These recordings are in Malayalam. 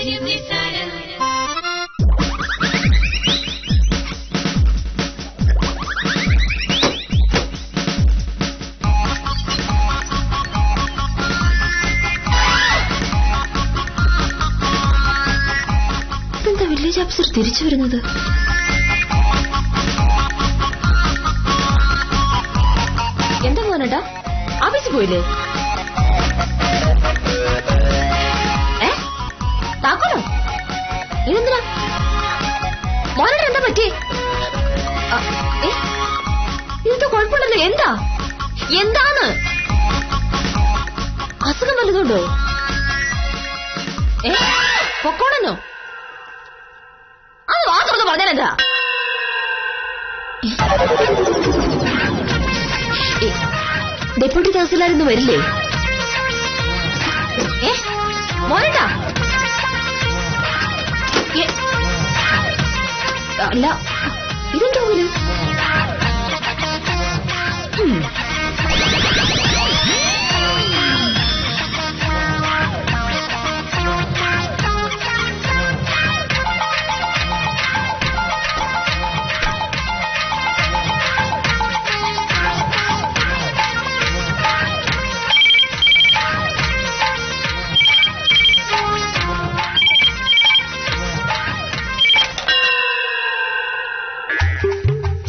എന്താ വില്ലേജ് ഓഫീസർ തിരിച്ചു വരുന്നത്? എന്താ മോനേട്ടാ, ഓഫീസിൽ പോയില്ലേ? താക്കോലോ? ഇതെന്തിനാ മോനേട്ടാ? എന്താ പറ്റി? ഇതെന്താ കുഴപ്പമുണ്ടല്ലോ? എന്താണ് അസുഖം വല്ലതുണ്ടോ? പൊക്കോണെന്നോ? അത് മാത്രം പറഞ്ഞാലെന്താ? ഡെപ്യൂട്ടി തഹസിൽദാർ ഇന്ന് വരില്ലേ? മോനേട്ടാ അല്ല, ഇതെന്താ പോലും?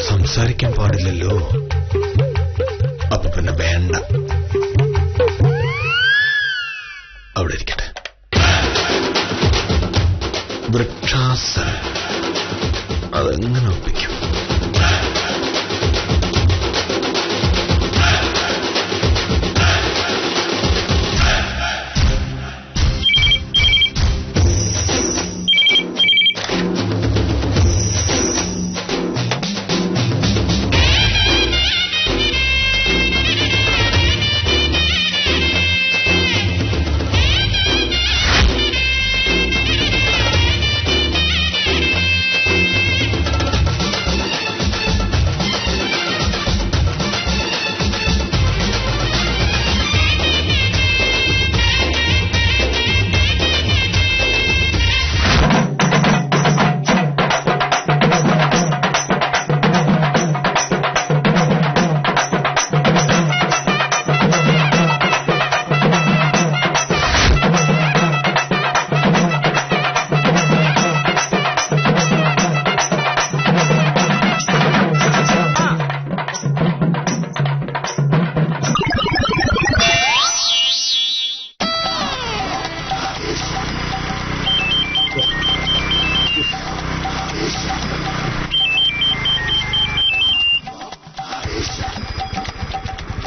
സംസാരിക്കാൻ പാടില്ലല്ലോ, അപ്പൊ പിന്നെ വേണ്ട, അവിടെ ഇരിക്കട്ടെ. വൃക്ഷാസനം അതെങ്ങനെ ഒപ്പിക്കും?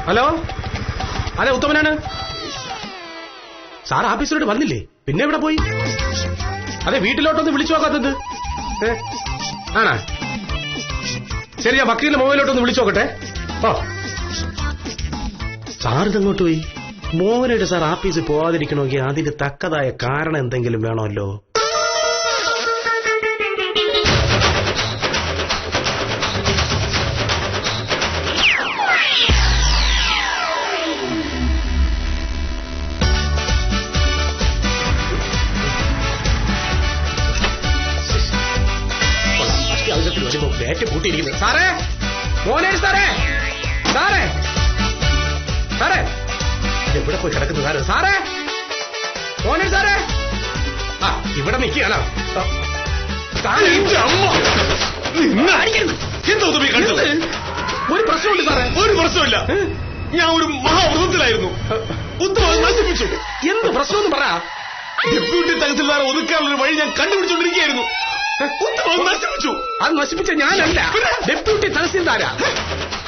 ഹലോ, അതെ ഉത്തമനാണ് സാർ. ഓഫീസിലോട്ട് വന്നില്ലേ? പിന്നെ എവിടെ പോയി? അതെ, വീട്ടിലോട്ടൊന്ന് വിളിച്ചു നോക്കാത്തത്? ആണാ? ശരി, ഞാൻ വക്കീലിന്റെ മൊബൈലോട്ടൊന്ന് വിളിച്ചു നോക്കട്ടെ. ഓ, സാറിതങ്ങോട്ട് പോയി? മോഹനായിട്ട് സാർ ഓഫീസിൽ പോവാതിരിക്കണമെങ്കിൽ അതിന് തക്കതായ കാരണം എന്തെങ്കിലും വേണമല്ലോ. ബാറ്റ് പൂട്ടിയിരിക്കുന്നത്. സാറേ, മോഹനേഷ് സാറേ, സാറേ, സാറേ, എവിടെ പോയി കിടക്കുന്നു സാറ്? സാറേ, മോഹനേഷ് സാറേ, ആ ഇവിടെ നിൽക്കുകയാണോ? ഒരു പ്രശ്നമുണ്ട് സാറേ. ഒരു പ്രശ്നമില്ല, ഞാൻ ഒരു മഹാവ്രതത്തിലായിരുന്നു. ഉത്തരവാദം നശിപ്പിച്ചു. എന്ത് പ്രശ്നമെന്ന് പറ. ഡെപ്യൂട്ടി തഹസിൽദാർ ഒതുക്കാനുള്ള വഴി ഞാൻ കണ്ടുപിടിച്ചുകൊണ്ടിരിക്കുകയായിരുന്നു. നശിപ്പിച്ചു. അത് നശിപ്പിച്ച ഞാനല്ല, ഡെപ്യൂട്ടി തഹസിൽദാരാ.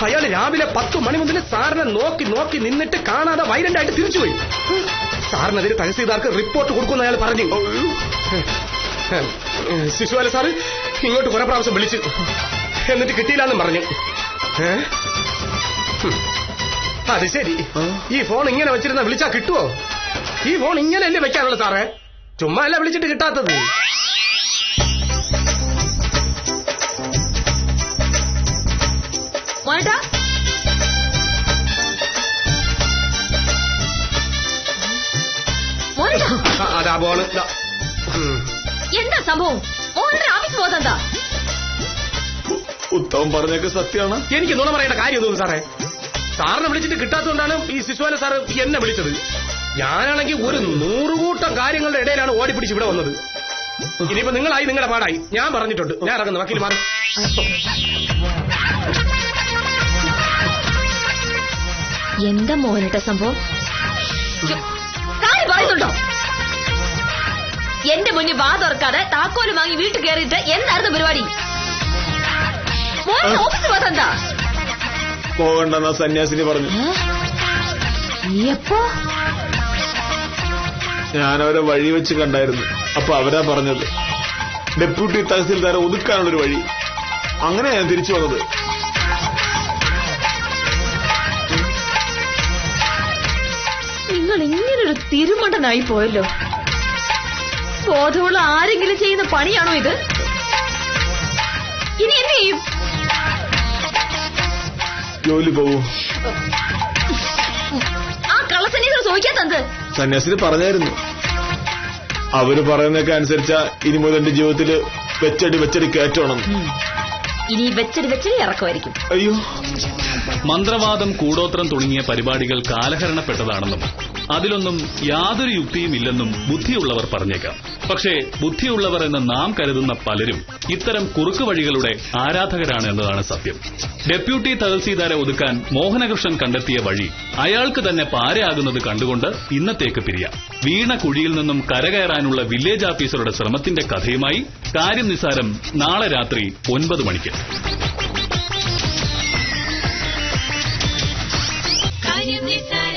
അയാൾ രാവിലെ 10 മണി മുതൽ സാറിനെ നോക്കി നോക്കി നിന്നിട്ട് കാണാതെ വൈലന്റായിട്ട് തിരിച്ചുപോയി. സാറിനെതിരെ തഹസിൽദാർക്ക് റിപ്പോർട്ട് കൊടുക്കുമെന്ന് അയാൾ പറഞ്ഞു. ശിശുപാല സാറ് ഇങ്ങോട്ട് കുറെ പ്രാവശ്യം വിളിച്ചു, എന്നിട്ട് കിട്ടിയില്ലെന്നും പറഞ്ഞു. അത് ശരി, ഈ ഫോൺ ഇങ്ങനെ വെച്ചിരുന്ന വിളിച്ചാ കിട്ടുവോ? ഈ ഫോൺ ഇങ്ങനെയല്ലേ വെക്കാനുള്ള സാറേ, ചുമ്മാ അല്ല വിളിച്ചിട്ട് കിട്ടാത്തത്. അതാ പോണ്. എന്താ സംഭവം? മോഹന്റെ ഓഫീസ് പോകുന്നെന്താ? ഉത്തമൻ പറഞ്ഞൊക്കെ സത്യമാണ്. എനിക്ക് നുണ പറയേണ്ട കാര്യമൊന്നും സാറേ. സാറിനെ വിളിച്ചിട്ട് കിട്ടാത്തതുകൊണ്ടാണ് ഈ ശിശുവാല സാറ് എന്നെ വിളിച്ചത്. ഞാനാണെങ്കിൽ ഒരു 100 കൂട്ടം കാര്യങ്ങളുടെ ഇടയിലാണ് ഓടിപ്പിടിച്ച് ഇവിടെ വന്നത്. ഇനിയിപ്പോ നിങ്ങളായി നിങ്ങളുടെ പാടായി. ഞാൻ പറഞ്ഞിട്ടുണ്ട്. ഞാൻ ഇറങ്ങുന്നു. വക്കീൽ മാറി. എന്താ മോഹനിട്ട സംഭവം? കാര്യം പറയുന്നുണ്ടോ? എന്റെ മുന്നിൽ വാ തുറക്കാതെ താക്കോല് വാങ്ങി വീട്ടിൽ കയറിയിട്ട് എന്തായിരുന്നു പരിപാടി? മോഹൻ ഓഫീസ് പോകാതെന്താ? പോകണ്ടെന്നാ സന്യാസിനി പറഞ്ഞു. എപ്പോ? ഞാനവരെ വഴി വെച്ച് കണ്ടായിരുന്നു. അപ്പൊ അവരാ പറഞ്ഞത് ഡെപ്യൂട്ടി തഹസിൽദാരെ ഒതുക്കാനുള്ളൊരു വഴി. അങ്ങനെ ഞാൻ തിരിച്ചു വന്നത്. നിങ്ങൾ ഇങ്ങനൊരു തിരുമണ്ടനായി പോയല്ലോ. ബോധമുള്ള ആരെങ്കിലും ചെയ്യുന്ന പണിയാണോ ഇത്? ഇനി എന്ത് ചെയ്യും? ജോലി പോവും. ആ കള്ളസന്യാസികൾ ചോദിക്കാത്തത് സന്യാസിനി പറഞ്ഞായിരുന്നു. അവര് പറയുന്നതൊക്കെ അനുസരിച്ചാ ഇനി മുതൽ എന്റെ ജീവിതത്തില് വെച്ചടി കയറ്റണം. ഇനി വെച്ചടി ഇറക്കുമായിരിക്കും. അയ്യോ, മന്ത്രവാദം, കൂടോത്രം തുടങ്ങിയ പരിപാടികൾ കാലഹരണപ്പെട്ടതാണെന്നും അതിലൊന്നും യാതൊരു യുക്തിയും ഇല്ലെന്നും ബുദ്ധിയുള്ളവർ പറഞ്ഞേക്കാം. പക്ഷേ ബുദ്ധിയുള്ളവർ എന്ന് നാം കരുതുന്ന പലരും ഇത്തരം കുറുക്കുവഴികളുടെ ആരാധകരാണ് എന്നതാണ് സത്യം. ഡെപ്യൂട്ടി തഹസീൽദാരെ ഒതുക്കാൻ മോഹനകൃഷ്ണൻ കണ്ടെത്തിയ വഴി അയാൾക്ക് തന്നെ പാരയാകുന്നത് കണ്ടുകൊണ്ട് ഇന്നത്തേക്ക് പിരിയാം. വീണ കുഴിയിൽ നിന്നും കരകയറാനുള്ള വില്ലേജ് ഓഫീസറുടെ ശ്രമത്തിന്റെ കഥയുമായി കാര്യം നിസാരം നാളെ രാത്രി 9 മണിക്ക്. കാര്യം നിസാരം.